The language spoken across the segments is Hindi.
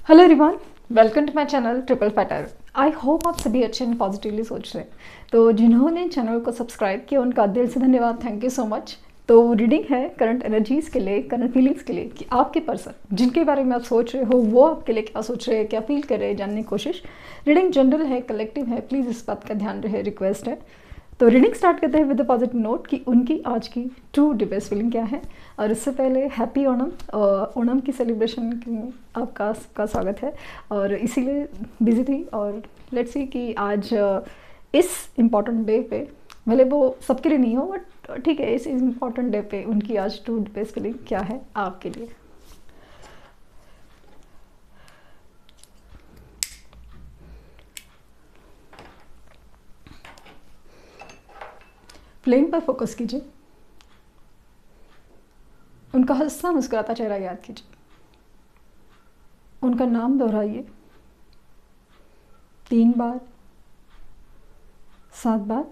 Hello everyone, welcome to my channel triple fatter. I hope आप सभी अच्छे एंड पॉजिटिवली सोच रहे हैं। तो जिन्होंने चैनल को सब्सक्राइब किया उनका दिल से धन्यवाद, थैंक यू सो मच। तो रीडिंग है करंट एनर्जीज़ के लिए, करंट फीलिंग्स के लिए कि आपके पर्सन जिनके बारे में आप सोच रहे हो वो आपके लिए क्या सोच रहे हैं, क्या फील कर रहे हैं, जानने की कोशिश। रीडिंग जनरल है, कलेक्टिव है, प्लीज़ इस बात का ध्यान रहे, रिक्वेस्ट है। तो रीडिंग स्टार्ट करते हैं विद अ पॉजिटिव नोट कि उनकी आज की ट्रू डिपेस्ट फीलिंग क्या है। और इससे पहले हैप्पी ओणम, ओणम की सेलिब्रेशन की आपका सबका स्वागत है। और इसीलिए बिजी थी और लेट्स सी कि आज इस इम्पॉर्टेंट डे पे, भले वो सबके लिए नहीं हो बट ठीक है, इस इम्पॉर्टेंट डे पे उनकी आज ट्रू डिपेस्ट फीलिंग क्या है आपके लिए। फ्लेम पर फोकस कीजिए, उनका हंसता मुस्कुराता चेहरा याद कीजिए, उनका नाम दोहराइए 3 बार, 7 बार।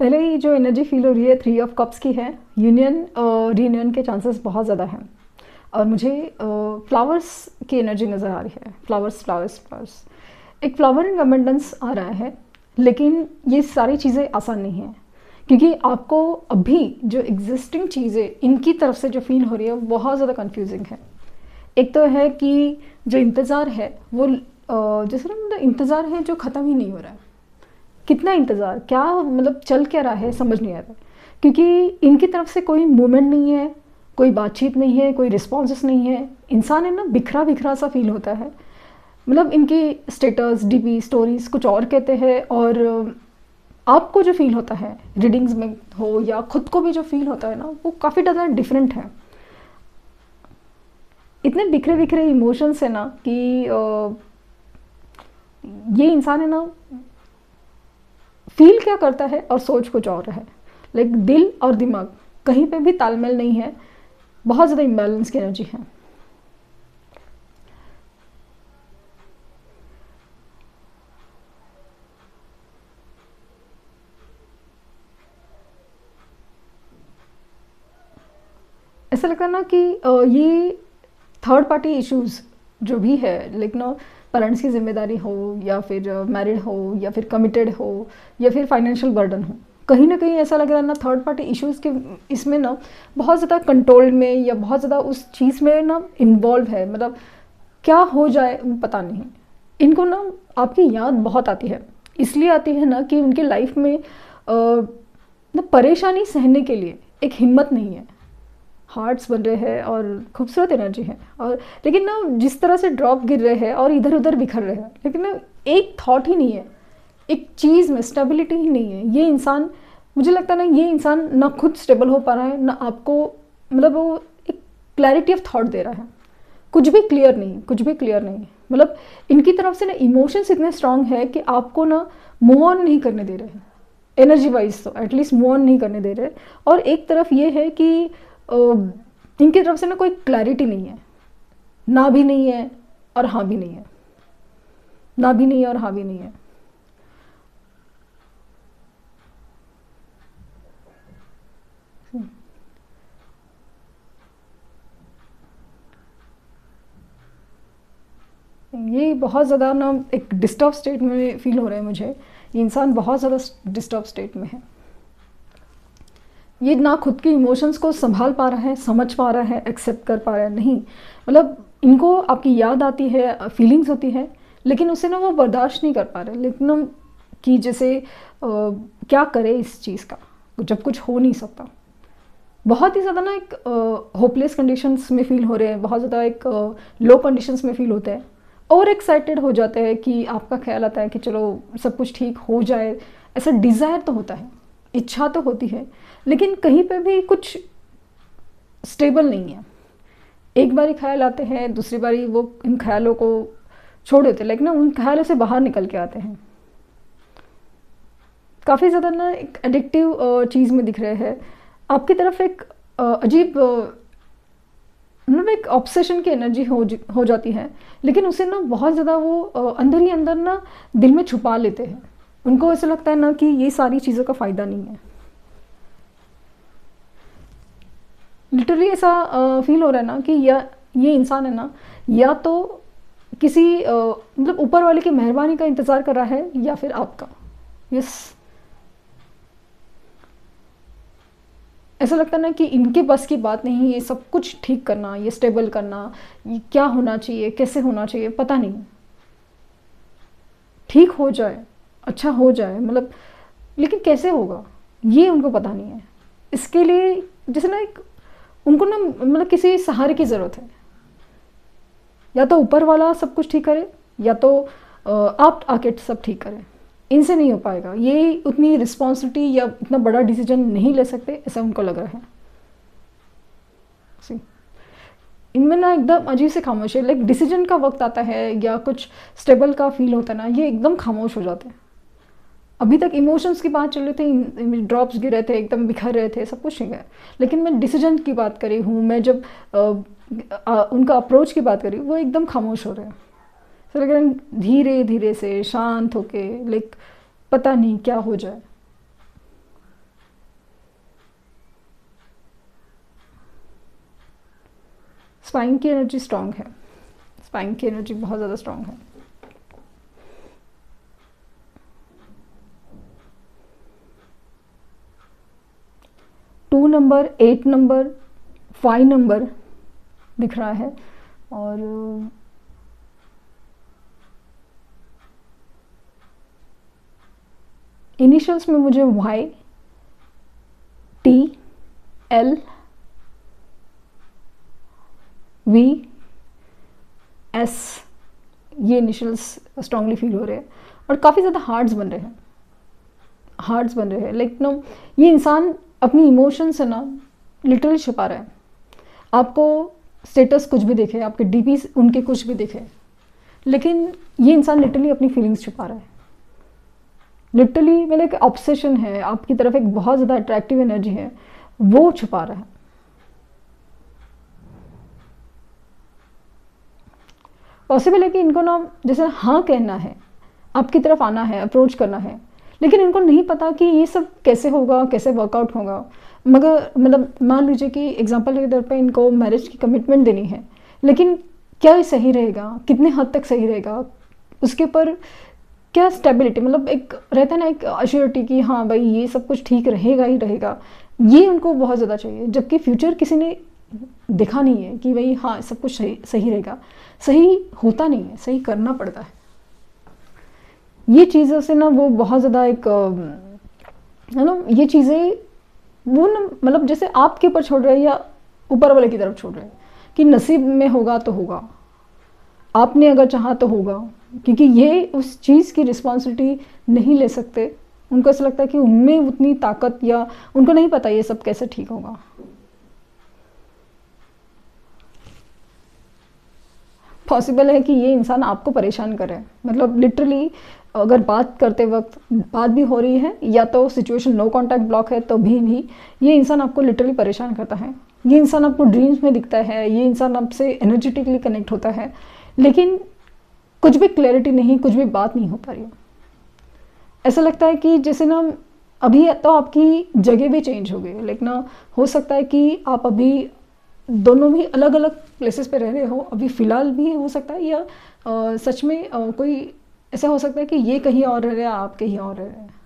पहले ही जो एनर्जी फील हो रही है 3 ऑफ कप्स की है। यूनियन और रीयूनियन के चांसेस बहुत ज़्यादा हैं। और मुझे फ्लावर्स की एनर्जी नज़र आ रही है। फ्लावर्स फ्लावर्स फ्लावर्स, एक फ्लावरिंग अबंडेंस आ रहा है। लेकिन ये सारी चीज़ें आसान नहीं हैं, क्योंकि आपको अभी जो एग्जिस्टिंग चीज़ें इनकी तरफ से जो फील हो रही है वो बहुत ज़्यादा कंफ्यूजिंग है। एक तो है कि जो इंतज़ार है वो जैसे ना, मतलब इंतज़ार है जो ख़त्म ही नहीं हो रहा है। कितना इंतज़ार, क्या मतलब चल क्या रहा है समझ नहीं आ रहा है, क्योंकि इनकी तरफ से कोई मूवमेंट नहीं है, कोई बातचीत नहीं है, कोई रिस्पॉन्सेस नहीं है। इंसान है ना, बिखरा बिखरा सा फील होता है। मतलब इनकी स्टेटस, डीपी, स्टोरीज कुछ और कहते हैं। और आपको जो फील होता है रीडिंग्स में हो या खुद को भी जो फील होता है ना, वो काफ़ी ज़्यादा डिफरेंट है। इतने बिखरे बिखरे इमोशंस है ना कि ये इंसान है ना, फील क्या करता है और सोच कुछ और है। लाइक दिल और दिमाग कहीं पे भी तालमेल नहीं है, बहुत ज़्यादा इम्बैलेंस की एनर्जी है। ऐसा लगता है ना कि ये थर्ड पार्टी इश्यूज जो भी है, लेकिन पेरेंट्स की जिम्मेदारी हो या फिर मैरिड हो या फिर कमिटेड हो या फिर फाइनेंशियल बर्डन हो, कहीं ना कहीं ऐसा लग रहा है ना थर्ड पार्टी इश्यूज़ के इसमें ना बहुत ज़्यादा कंट्रोल में या बहुत ज़्यादा उस चीज़ में ना इन्वॉल्व है। मतलब क्या हो जाए पता नहीं। इनको ना आपकी याद बहुत आती है, इसलिए आती है ना कि उनकी लाइफ में ना परेशानी सहने के लिए एक हिम्मत नहीं है। हार्ट्स बन रहे हैं और खूबसूरत एनर्जी है, और लेकिन ना जिस तरह से ड्रॉप गिर रहे हैं और इधर उधर बिखर रहे हैं, लेकिन ना एक थॉट ही नहीं है, एक चीज़ में स्टेबिलिटी ही नहीं है। ये इंसान, मुझे लगता है ना, ये इंसान ना खुद स्टेबल हो पा रहा है, ना आपको, मतलब वो एक क्लैरिटी ऑफ थॉट दे रहा है। कुछ भी क्लियर नहीं, कुछ भी क्लियर नहीं। मतलब इनकी तरफ से ना इमोशंस इतने स्ट्रांग है कि आपको ना मूव ऑन नहीं करने दे रहे हैं। एनर्जी वाइज तो एटलीस्ट मूव ऑन नहीं करने दे रहे। और एक तरफ ये है कि इनकी तरफ से ना कोई क्लैरिटी नहीं है, ना भी नहीं है और हाँ भी नहीं है, ना भी नहीं है और हाँ भी नहीं है। ये बहुत ज़्यादा ना एक डिस्टर्ब स्टेट में फील हो रहा है मुझे। ये इंसान बहुत ज़्यादा डिस्टर्ब स्टेट में है। ये ना खुद के इमोशंस को संभाल पा रहा है, समझ पा रहा है, एक्सेप्ट कर पा रहा है, नहीं। मतलब इनको आपकी याद आती है, फीलिंग्स होती है, लेकिन उसे ना वो बर्दाश्त नहीं कर पा रहे। लेकिन कि जैसे क्या करे इस चीज़ का जब कुछ हो नहीं सकता। बहुत ही ज़्यादा ना एक होपलेस कंडीशंस में फील हो रहे हैं, बहुत ज़्यादा एक लो कंडीशंस में फील होते हैं। और एक्साइटेड हो जाते हैं कि आपका ख्याल आता है कि चलो सब कुछ ठीक हो जाए। ऐसा डिज़ायर तो होता है, इच्छा तो होती है, लेकिन कहीं पे भी कुछ स्टेबल नहीं है। एक बारी ख्याल आते हैं, दूसरी बारी वो इन ख्यालों को छोड़ देते, लाइक ना उन ख्यालों से बाहर निकल के आते हैं। काफ़ी ज़्यादा ना एक एडिक्टिव चीज़ में दिख रहे हैं आपकी तरफ, एक अजीब मतलब एक ऑब्सेशन की एनर्जी हो जाती है, लेकिन उसे ना बहुत ज़्यादा वो अंदर ही अंदर ना दिल में छुपा लेते हैं। उनको ऐसा लगता है ना कि ये सारी चीज़ों का फ़ायदा नहीं है। लिटरली ऐसा फील हो रहा है ना कि या ये इंसान है ना, या तो किसी मतलब ऊपर वाले की मेहरबानी का इंतज़ार कर रहा है, या फिर आपका। यस, ऐसा लगता है ना कि इनके बस की बात नहीं, ये सब कुछ ठीक करना, ये स्टेबल करना, ये क्या होना चाहिए, कैसे होना चाहिए, पता नहीं। ठीक हो जाए, अच्छा हो जाए, मतलब लेकिन कैसे होगा ये उनको पता नहीं है। इसके लिए जैसे ना एक उनको ना मतलब किसी सहारे की ज़रूरत है, या तो ऊपर वाला सब कुछ ठीक करे, या तो आप आके सब ठीक करें। इनसे नहीं हो पाएगा, ये उतनी रिस्पॉन्सिबिलिटी या इतना बड़ा डिसीजन नहीं ले सकते, ऐसा उनको लग रहा है। सी इनमें ना एकदम अजीब से खामोशी है, लाइक डिसीजन का वक्त आता है या कुछ स्टेबल का फील होता है ना, ये एकदम खामोश हो जाते हैं। अभी तक इमोशंस की बात चल रही थी, ड्रॉप्स गिर रहे थे, एकदम बिखर रहे थे, सब कुछ ठीक है, लेकिन मैं डिसीजन की बात करी हूँ, मैं जब उनका अप्रोच की बात करी, वो एकदम खामोश हो रहे हैं। तो लग रहा है धीरे धीरे से शांत होके, लाइक पता नहीं क्या हो जाए। स्पाइन की एनर्जी स्ट्रांग है, स्पाइन की एनर्जी बहुत ज़्यादा स्ट्रांग है। टू नंबर, 8 नंबर, 5 नंबर दिख रहा है, और इनिशियल्स में मुझे Y, T, L, V, S, ये इनिशियल्स स्ट्रांगली फील हो रहे हैं, और काफ़ी ज़्यादा हार्ट्स बन रहे हैं, हार्ट्स बन रहे हैं, लाइक नो ये इंसान अपनी इमोशन से ना लिटरली छुपा रहा है। आपको स्टेटस कुछ भी दिखे, आपके डीपी उनके कुछ भी दिखे, लेकिन ये इंसान लिटरली अपनी फीलिंग्स छुपा रहा है। लिटरली मतलब एक ऑब्सेशन है आपकी तरफ, एक बहुत ज़्यादा अट्रैक्टिव एनर्जी है, वो छुपा रहा है। पॉसिबल है कि इनको ना जैसे हाँ कहना है, आपकी तरफ आना है, अप्रोच करना है, लेकिन इनको नहीं पता कि ये सब कैसे होगा, कैसे वर्कआउट होगा। मगर मतलब मान लीजिए कि एग्जांपल के तौर पे इनको मैरिज की कमिटमेंट देनी है, लेकिन क्या ये सही रहेगा, कितने हद तक सही रहेगा, उसके ऊपर क्या स्टेबिलिटी, मतलब एक रहता है ना एक अश्योरिटी कि हाँ भाई ये सब कुछ ठीक रहेगा ही रहेगा, ये उनको बहुत ज़्यादा चाहिए। जबकि फ्यूचर किसी ने देखा नहीं है कि भाई हाँ सब कुछ सही सही रहेगा, सही होता नहीं है, सही करना पड़ता है। ये चीज़ों से ना वो बहुत ज़्यादा एक है ना, ये चीज़ें वो ना मतलब जैसे आपके ऊपर छोड़ रहे हैं या ऊपर वाले की तरफ छोड़ रहे हैं कि नसीब में होगा तो होगा, आपने अगर चाहा तो होगा, क्योंकि ये उस चीज़ की रिस्पॉन्सिबिलिटी नहीं ले सकते। उनको ऐसा लगता है कि उनमें उतनी ताकत, या उनको नहीं पता ये सब कैसे ठीक होगा। पॉसिबल है कि ये इंसान आपको परेशान करे, मतलब लिटरली अगर बात करते वक्त बात भी हो रही है, या तो सिचुएशन नो कांटेक्ट ब्लॉक है, तो भी ये इंसान आपको लिटरली परेशान करता है। ये इंसान आपको ड्रीम्स में दिखता है, ये इंसान आपसे एनर्जेटिकली कनेक्ट होता है, लेकिन कुछ भी क्लैरिटी नहीं, कुछ भी बात नहीं हो पा रही है। ऐसा लगता है कि जैसे ना अभी तो आपकी जगह भी चेंज हो गई, लाइक ना हो सकता है कि आप अभी दोनों भी अलग अलग प्लेसेस पे रह रहे हो अभी फ़िलहाल भी हो सकता है, या सच में कोई ऐसा हो सकता है कि ये कहीं और रह रहे हैं, आप कहीं और रह रहे हैं।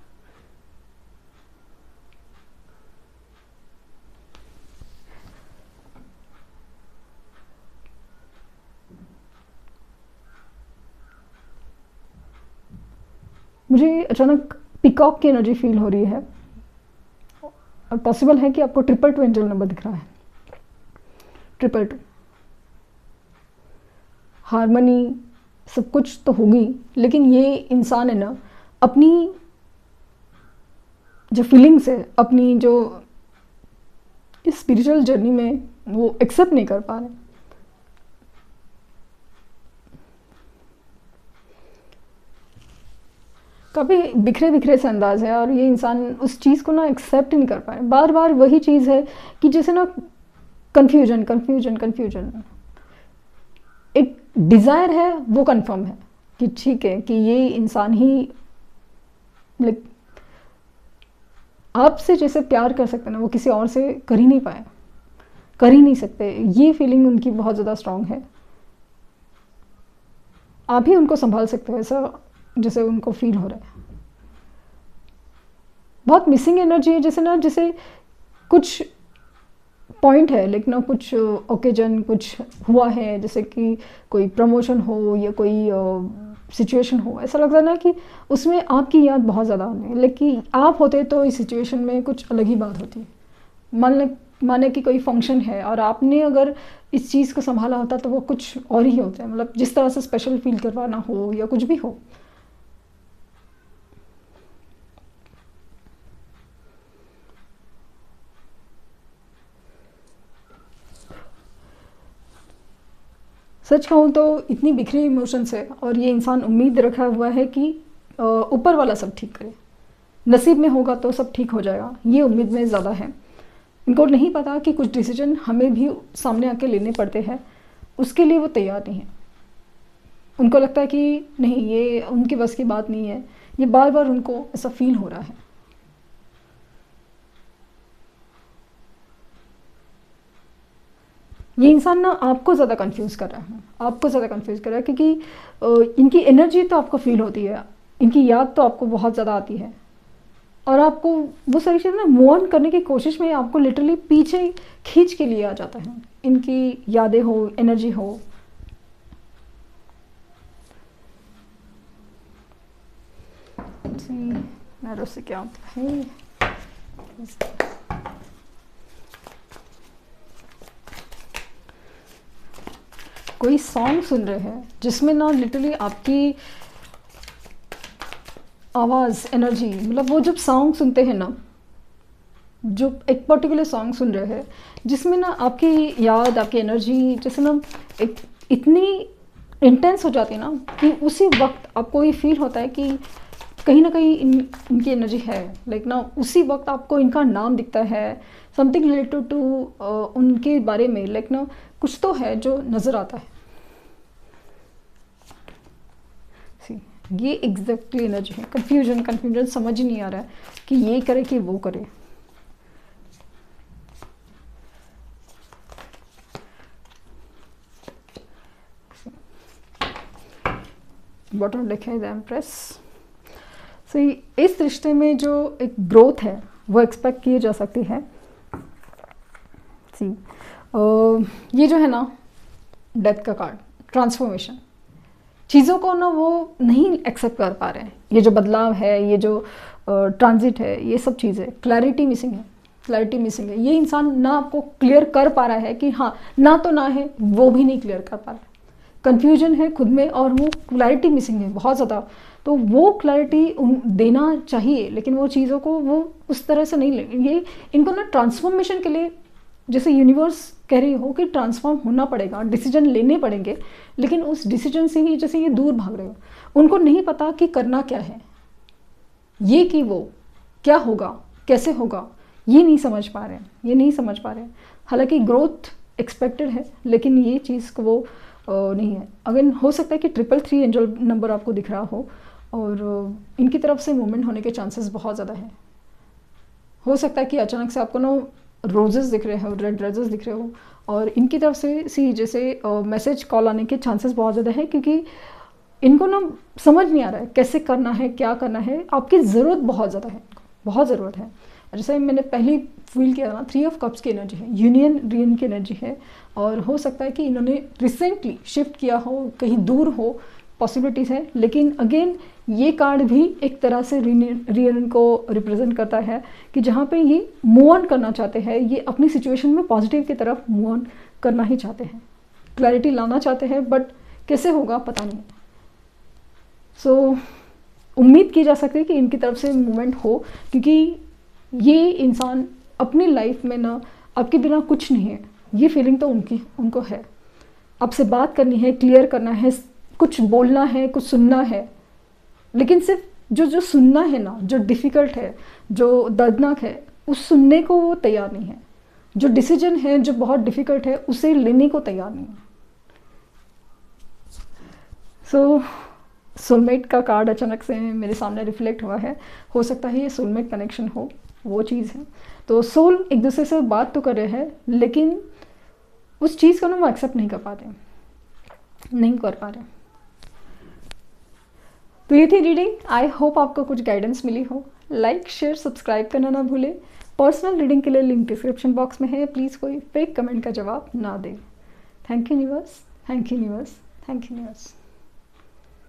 मुझे अचानक पिकॉक की एनर्जी फील हो रही है, और पॉसिबल है कि आपको 222 एंजल नंबर दिख रहा है। 222 हारमनी सब कुछ तो होगी, लेकिन ये इंसान है ना अपनी जो फीलिंग्स है, अपनी जो इस स्पिरिचुअल जर्नी में वो एक्सेप्ट नहीं कर पा रहे। काफ़ी बिखरे बिखरे से अंदाज है, और ये इंसान उस चीज़ को ना एक्सेप्ट नहीं कर पा रहे। बार बार वही चीज़ है कि जैसे ना कन्फ्यूजन कन्फ्यूजन कन्फ्यूजन। एक डिज़ायर है वो कंफर्म है कि ठीक है कि ये इंसान ही लाइक आपसे जैसे प्यार कर सकते हैं ना, वो किसी और से कर ही नहीं पाए, कर ही नहीं सकते। ये फीलिंग उनकी बहुत ज़्यादा स्ट्रांग है। आप ही उनको संभाल सकते हो ऐसा जैसे उनको फील हो रहा है। बहुत मिसिंग एनर्जी है, जैसे ना जैसे कुछ पॉइंट है लेकिन ना कुछ ओकेजन कुछ हुआ है, जैसे कि कोई प्रमोशन हो या कोई सिचुएशन हो, ऐसा लगता है ना कि उसमें आपकी याद बहुत ज़्यादा आनी है, लेकिन आप होते तो इस सिचुएशन में कुछ अलग ही बात होती है। माने कि कोई फंक्शन है और आपने अगर इस चीज़ को संभाला होता तो वो कुछ और ही होता है, मतलब जिस तरह से स्पेशल फील करवाना हो या कुछ भी हो। सच कहूँ तो इतनी बिखरी इमोशंस है, और ये इंसान उम्मीद रखा हुआ है कि ऊपर वाला सब ठीक करे, नसीब में होगा तो सब ठीक हो जाएगा, ये उम्मीद में ज़्यादा है। इनको नहीं पता कि कुछ डिसीजन हमें भी सामने आके लेने पड़ते हैं, उसके लिए वो तैयार नहीं है। उनको लगता है कि नहीं, ये उनके बस की बात नहीं है, ये बार बार उनको ऐसा फील हो रहा है। ये इंसान ना आपको ज़्यादा कंफ्यूज कर रहा है, आपको ज़्यादा कंफ्यूज कर रहा है, क्योंकि इनकी एनर्जी तो आपको फील होती है, इनकी याद तो आपको बहुत ज़्यादा आती है, और आपको वो सारी चीज़ें ना मूव ऑन करने की कोशिश में आपको लिटरली पीछे खींच के लिए आ जाता है, इनकी यादें हो, एनर्जी हो। मैरो से क्या होता है, कोई सॉन्ग सुन रहे हैं जिसमें ना लिटरली आपकी आवाज़, एनर्जी, मतलब वो जब सॉन्ग सुनते हैं ना, जो एक पर्टिकुलर सॉन्ग सुन रहे हैं जिसमें ना आपकी याद, आपकी एनर्जी जैसे ना एक इतनी इंटेंस हो जाती है ना कि उसी वक्त आपको ये फील होता है कि कहीं ना कहीं इनकी एनर्जी है, लाइक ना उसी वक्त आपको इनका नाम दिखता है, समथिंग रिलेटेड टू उनके बारे में, लाइक ना कुछ तो है जो नज़र आता है। ये एग्जैक्टली एनर्जी है, कंफ्यूजन कंफ्यूजन, समझ ही नहीं आ रहा है कि ये करे कि वो करे। बॉटम लिखा है द एम्प्रेस। सही, इस रिश्ते में जो एक ग्रोथ है वो एक्सपेक्ट की जा सकती है। सी ये जो है ना डेथ का कार्ड, ट्रांसफॉर्मेशन, चीज़ों को ना वो नहीं एक्सेप्ट कर पा रहे हैं। ये जो बदलाव है, ये जो ट्रांजिट है, ये सब चीज़ें, क्लैरिटी मिसिंग है, क्लैरिटी मिसिंग है। ये इंसान ना आपको क्लियर कर पा रहा है कि हाँ ना तो ना है, वो भी नहीं क्लियर कर पा रहा है, कन्फ्यूजन है खुद में, और वो क्लैरिटी मिसिंग है बहुत ज़्यादा। तो वो क्लैरिटी देना चाहिए, लेकिन वो चीज़ों को वो उस तरह से नहीं ले। ये इनको ना ट्रांसफॉर्मेशन के लिए, जैसे यूनिवर्स कह रही हो कि ट्रांसफॉर्म होना पड़ेगा, डिसीजन लेने पड़ेंगे, लेकिन उस डिसीजन से ही जैसे ये दूर भाग रहे हो। उनको नहीं पता कि करना क्या है, ये कि वो क्या होगा, कैसे होगा, ये नहीं समझ पा रहे हैं, ये नहीं समझ पा रहे हैं। हालांकि ग्रोथ एक्सपेक्टेड है, लेकिन ये चीज़ को वो नहीं है। अगर हो सकता है कि 333 एंजल नंबर आपको दिख रहा हो, और इनकी तरफ से मूवमेंट होने के चांसेस बहुत ज़्यादा हैं। हो सकता है कि अचानक से आपको ना रोजेस दिख रहे हो, रेड रोजेस दिख रहे हो, और इनकी तरफ से जैसे मैसेज कॉल आने के चांसेस बहुत ज़्यादा है, क्योंकि इनको ना समझ नहीं आ रहा है कैसे करना है, क्या करना है। आपकी ज़रूरत बहुत ज़्यादा है, बहुत ज़रूरत है। जैसे मैंने पहले फील किया ना, 3 ऑफ कप्स की एनर्जी है, यूनियन रीन की एनर्जी है, और हो सकता है कि इन्होंने रिसेंटली शिफ्ट किया हो, कहीं दूर हो, पॉसिबिलिटीज़ है। लेकिन अगेन ये कार्ड भी एक तरह से रीयूनियन को रिप्रेजेंट करता है, कि जहाँ पे ये मूव ऑन करना चाहते हैं, ये अपनी सिचुएशन में पॉजिटिव की तरफ मूव ऑन करना ही चाहते हैं, क्लैरिटी लाना चाहते हैं, बट कैसे होगा पता नहीं। सो उम्मीद की जा सकती है कि इनकी तरफ से मूवमेंट हो, क्योंकि ये इंसान अपनी लाइफ में ना आपके बिना कुछ नहीं है, ये फीलिंग तो उनको है। आपसे बात करनी है, क्लियर करना है, कुछ बोलना है, कुछ सुनना है, लेकिन सिर्फ जो जो सुनना है ना, जो डिफ़िकल्ट है, जो दर्दनाक है, उस सुनने को वो तैयार नहीं है। जो डिसीजन है जो बहुत डिफ़िकल्ट है उसे लेने को तैयार नहीं है। सो सोलमेट का कार्ड अचानक से मेरे सामने रिफ्लेक्ट हुआ है। हो सकता है ये सोलमेट कनेक्शन हो, वो चीज़ है। तो सोल एक दूसरे से बात तो कर रहे हैं, लेकिन उस चीज़ को ना वो एक्सेप्ट नहीं कर पा रहे, नहीं कर पा रहे। तो ये थी रीडिंग। आई होप आपको कुछ गाइडेंस मिली हो। लाइक शेयर सब्सक्राइब करना ना भूलें। पर्सनल रीडिंग के लिए लिंक डिस्क्रिप्शन बॉक्स में है, प्लीज़ कोई फेक कमेंट का जवाब ना दें। Thank you universe, thank you universe, thank you universe.